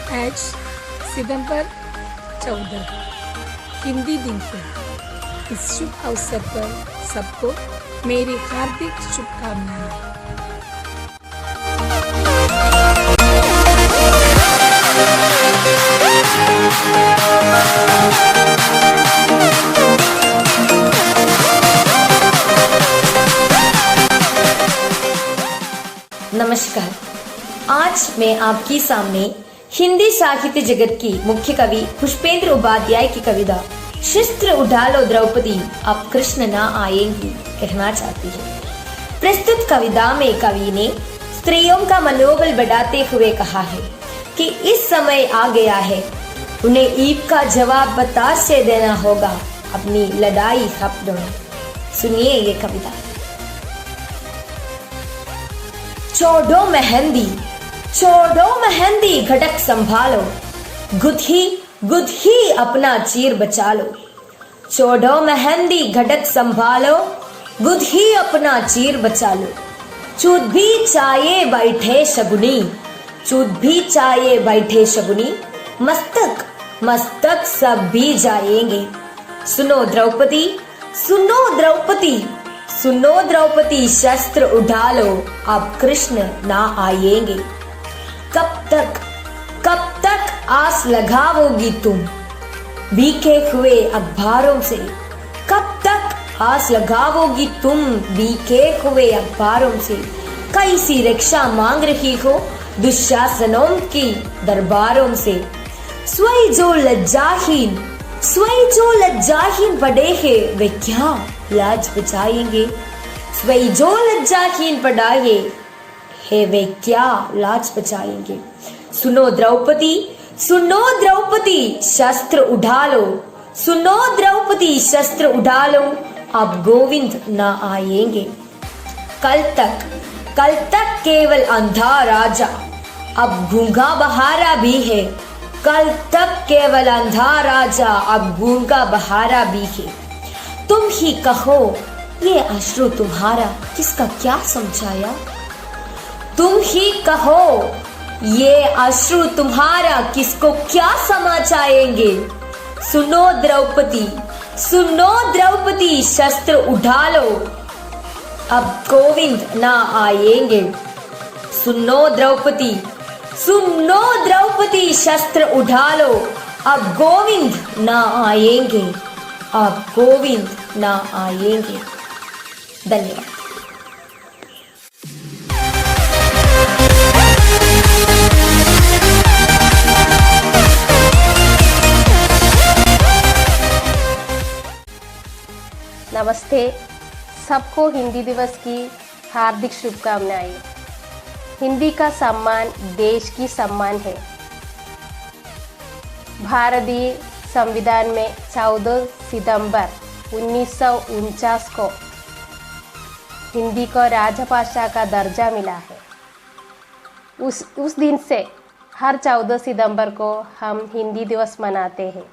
आज सितंबर 14 हिंदी दिन है। इस शुभ अवसर पर सबको मेरी हार्दिक शुभकामनाएं। नमस्कार। आज मैं आपके सामने हिंदी साहित्य जगत की मुख्य कवि पुष्पेंद्र उपाध्याय की कविता शस्त्र उठा लो द्रौपदी अब कृष्ण न आएंगी कहना चाहती हूँ। प्रस्तुत कविता में कवि ने स्त्रियों का मनोबल बढ़ाते हुए कहा है कि इस समय आ गया है, उन्हें ईद का जवाब बता से देना होगा अपनी लड़ाई शब्दों में। सुनिए ये कविता। छोड़ो मेहंदी घटक संभालो, गुद ही अपना चीर बचा लो। छोड़ो मेहंदी घटक संभालो, गुद ही अपना चीर बचा लो। चूत भी चाहे बैठे शगुनी, मस्तक सब भी जाएंगे। सुनो द्रौपदी शस्त्र उठा लो अब कृष्ण ना आएंगे। कब तक आस लगाओगी तुम बीके हुए अखबारों से? कब तक आस लगाओगी तुम बीके हुए अखबारों से? कैसी रक्षा मांग रही हो दुशासनों की दरबारों से? स्वयं जो लज्जाहीन पड़े हैं वे क्या लाज बचाएंगे? स्वयं जो लज्जाहीन पड़ाए है वे क्या लाज बचाएंगे? सुनो द्रौपदी शस्त्र उठा लो। सुनो द्रौपदी शस्त्र उठा लो अब गोविंद ना आएंगे। कल तक केवल अंधा राजा अब गूंगा बहारा भी है। कल तक केवल अंधा राजा अब गूंगा बहारा भी है। तुम ही कहो ये अश्रु तुम्हारा किसका क्या समझाया? तुम ही कहो ये अश्रु तुम्हारा किसको क्या समझाएंगे? सुनो द्रौपदी शस्त्र उठा लो अब गोविंद ना आएंगे। सुनो द्रौपदी शस्त्र उठा लो अब गोविंद ना आएंगे। अब गोविंद ना आएंगे। धन्यवाद। नमस्ते। सबको हिंदी दिवस की हार्दिक शुभकामनाएं। हिंदी का सम्मान देश की सम्मान है। भारतीय संविधान में 14 सितंबर 1949 को हिंदी को राजभाषा का दर्जा मिला है। उस दिन से हर 14 सितंबर को हम हिंदी दिवस मनाते हैं।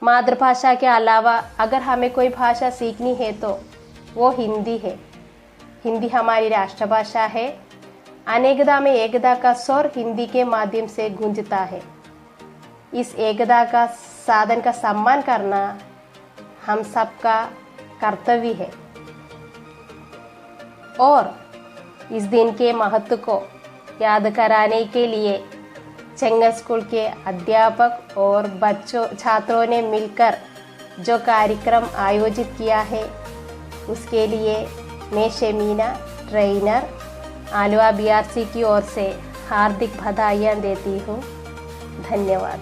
मातृभाषा के अलावा अगर हमें कोई भाषा सीखनी है तो वो हिंदी है। हिंदी हमारी राष्ट्रभाषा है। अनेकता में एकता का स्वर हिंदी के माध्यम से गूंजता है। इस एकता का साधन का सम्मान करना हम सबका कर्तव्य है और इस दिन के महत्व को याद कराने के लिए चंगर स्कूल के अध्यापक और छात्रों ने मिलकर जो कार्यक्रम आयोजित किया है उसके लिए मैं शमीना ट्रेनर आलवा बीआरसी की ओर से हार्दिक बधाइयाँ देती हूँ। धन्यवाद।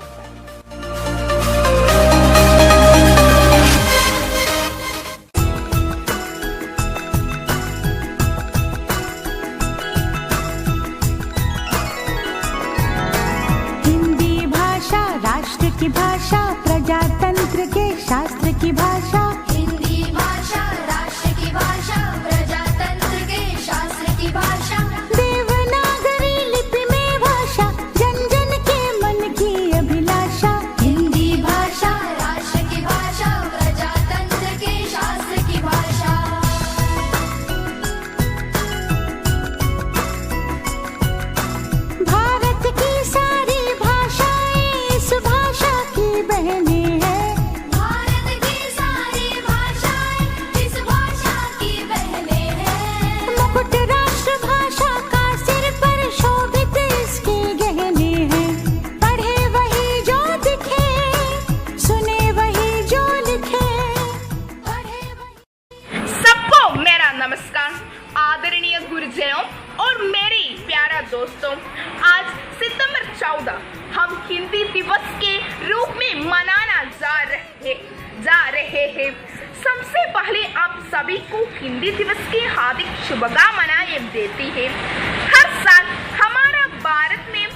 हिंदी भाषा राष्ट्र की भाषा, प्रजातंत्र के शास्त्र की भाषा। हिंदी भाषा राष्ट्र की भाषा, प्रजातंत्र के शास्त्र की भाषा। देवनागरी लिपि में भाषा, जन जन के मन की अभिलाषा। हिंदी भाषा राष्ट्र की भाषा, प्रजातंत्र के शास्त्र की भाषा। भारत की सारी दिवस के रूप में मनाना जा रहे हैं। सबसे पहले आप सभी को हिंदी दिवस की हार्दिक शुभकामनाएं देती है। हर साल हमारा भारत में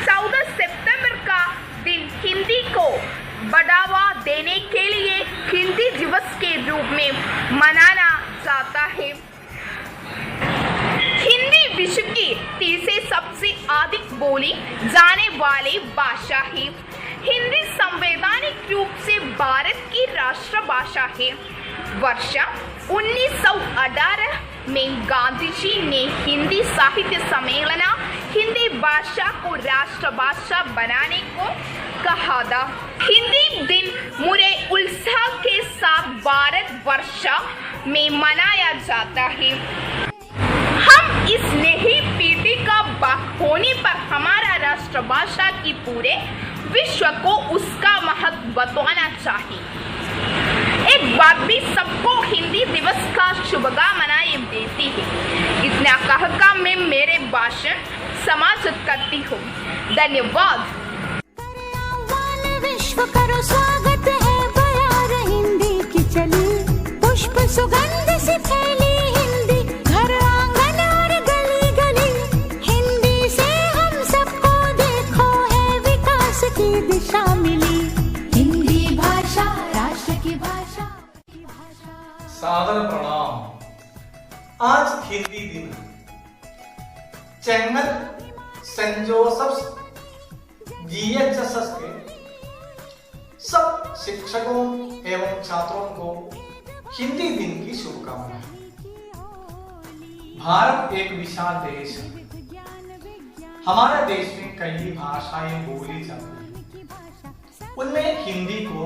14 सितंबर का दिन हिंदी को बढ़ावा देने के लिए हिंदी दिवस के रूप में मनाया जाता है। हिंदी विश्व की तीसरी सबसे अधिक बोली जाने वाली भाषा है। हिंदी संवैधानिक रूप से भारत की राष्ट्रभाषा है। वर्ष 1918 में गांधी जी ने हिंदी साहित्य सम्मेलन हिंदी भाषा को राष्ट्रभाषा बनाने को कहा था। हिंदी दिन पूरे उत्साह के साथ भारत वर्ष में मनाया जाता है। हम इस नई पीढ़ी का भाग होने पर हमारा राष्ट्रभाषा की पूरे विश्व को उसका महत्व बताना चाहिए। एक बात भी सबको हिंदी दिवस का शुभकामनाएं देती है। इतना कहकर मैं मेरे भाषण समाप्त करती हूँ। धन्यवाद। विश्व करो स्वागत है बयार हिंदी की चली, पुष्प सुगंध से फैली हिंदी, घर आंगन और गली गली, हिंदी से हम सबको देखो है विकास की दिशा मिली। हिंदी भाषा राष्ट्र की भाषा। सादर प्रणाम। आज हिंदी दिन है। चेंगल सेंट जोसेफ्स GHSS के सब शिक्षकों एवं छात्रों को हिंदी दिन की शुभकामनाएं। भारत एक विशाल देश है। हमारे देश में कई भाषाएं बोली जाती हैं। उनमें हिंदी को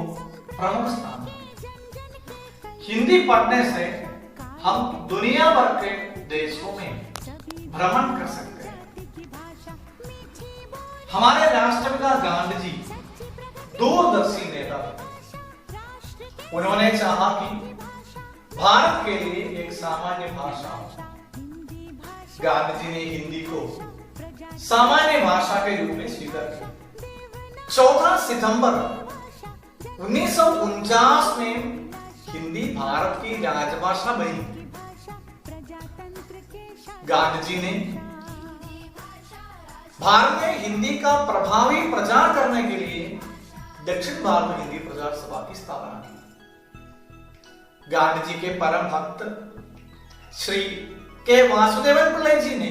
प्रमुख स्थान है। हिंदी पढ़ने से हम दुनिया भर के देशों में भ्रमण कर सकते हैं। हमारे राष्ट्रपिता गांधी जी दूरदर्शी नेता थे। उन्होंने चाहा कि भारत के लिए एक सामान्य भाषा हो। गांधी जी ने हिंदी को सामान्य भाषा के रूप में स्वीकार किया। 14 सितंबर 1949 में हिंदी भारत की राजभाषा बनी। गांधी जी ने भारत में हिंदी का प्रभावी प्रचार करने के लिए दक्षिण भारत हिंदी प्रचार सभा की स्थापना की। गांधी जी के परम भक्त श्री के वासुदेवन पिल्लई जी ने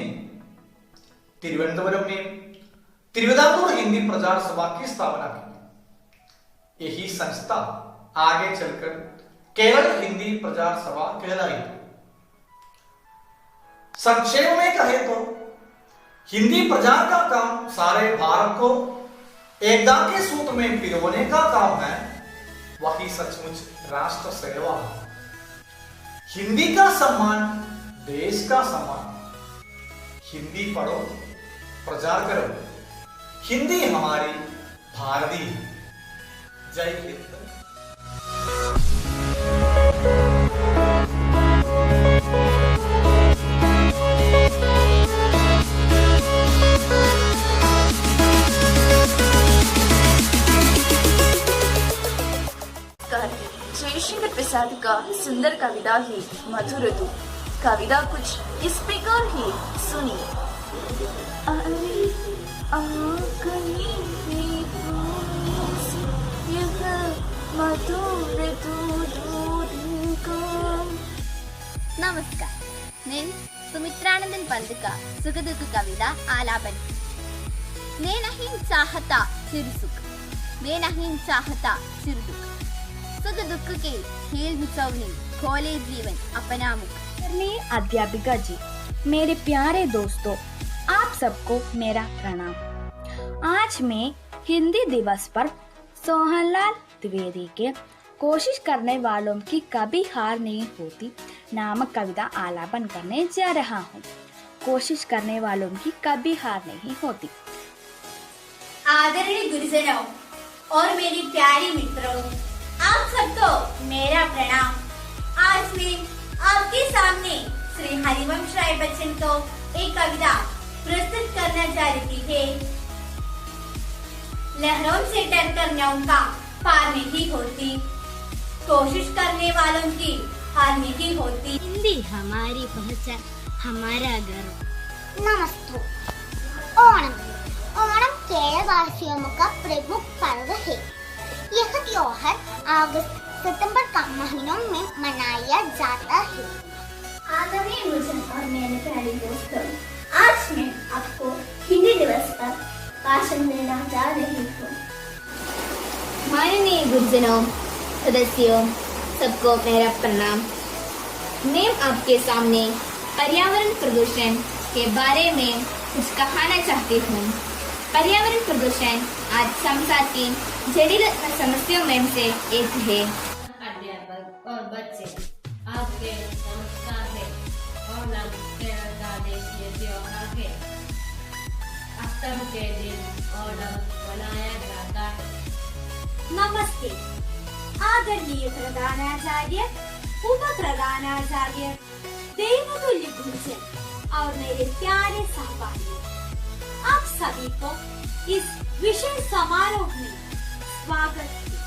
तिरुवनंतपुरम में तिरुविदांकुर हिंदी प्रचार सभा की स्थापना की। यही संस्था आगे चलकर केरल हिंदी प्रचार सभा कहलाई। संक्षेप में कहे तो हिंदी प्रचार का काम सारे भारत को एकता के सूत्र में पिरोने का काम है। वही सचमुच राष्ट्र सेवा है। हिंदी का सम्मान देश का सम्मान। हिंदी पढ़ो, प्रचार करो। हिंदी हमारी भारतीय है। जय हिंद। जयशंकर प्रसाद का सुंदर कविता है मधुर तू। कविता कुछ इस प्रकार है, सुनिए। अरे आँखनी में पास यह मधुर दूध का। नमस्कार, నేను सुमित्रानंदन पंत का सुख दुख कविता आलापन। मैं नहीं चाहता सिर सुख, मैं नहीं चाहता सिर दुख, सुख दुख के खेल मिचौनी खोले जीवन अपना मुख। अध्यापिका जी, मेरे प्यारे दोस्तों, आप सबको मेरा प्रणाम। आज मैं हिंदी दिवस पर सोहनलाल द्विवेदी के कोशिश करने वालों की कभी हार नहीं होती नामक कविता आलापन करने जा रहा हूँ। कोशिश करने वालों की कभी हार नहीं होती। आदरणीय गुरुजनों और मेरी प्यारी मित्रों, आप सबको मेरा प्रणाम। आज मैं आपके सामने श्री हरिवंश राय बच्चन को एक कविता प्रस्तुत करना जा रही है। लहरों से डरकर नौका पार नहीं होती, कोशिश करने वालों की हार नहीं होती। हिंदी हमारी पहचान, हमारा गर्व। नमस्ते। ओणम ओणम केरलवासियों का प्रमुख पर्व है। यह त्योहार अगस्त सितंबर का महीनों में मनाया जाता है। आदरणीय गुरुजन और मेरे प्यारे दोस्तों, आज मैं आपको हिंदी दिवस पर भाषण देना जा रही हूँ। माननीय गुरुजनों, सदस्यों, सबको मेरा प्रणाम। मैं आपके सामने पर्यावरण प्रदूषण के बारे में कुछ कहना चाहती हूँ। पर्यावरण प्रदूषण आज संसार की जटिल समस्याओं में से एक है। अध्यापक और बच्चे, आपके नमस्कार है। ओणम केरल का देशीय त्योहार है। अष्टम के दिन ओणम मनाया जाता है। नमस्ते। आदरणीय प्रधानाचार्य, उप प्रधानाचार्य, देवतुल्य गुरुजन और मेरे प्यारे सहपाठी, आप सभी को इस विशेष समारोह में स्वागत है।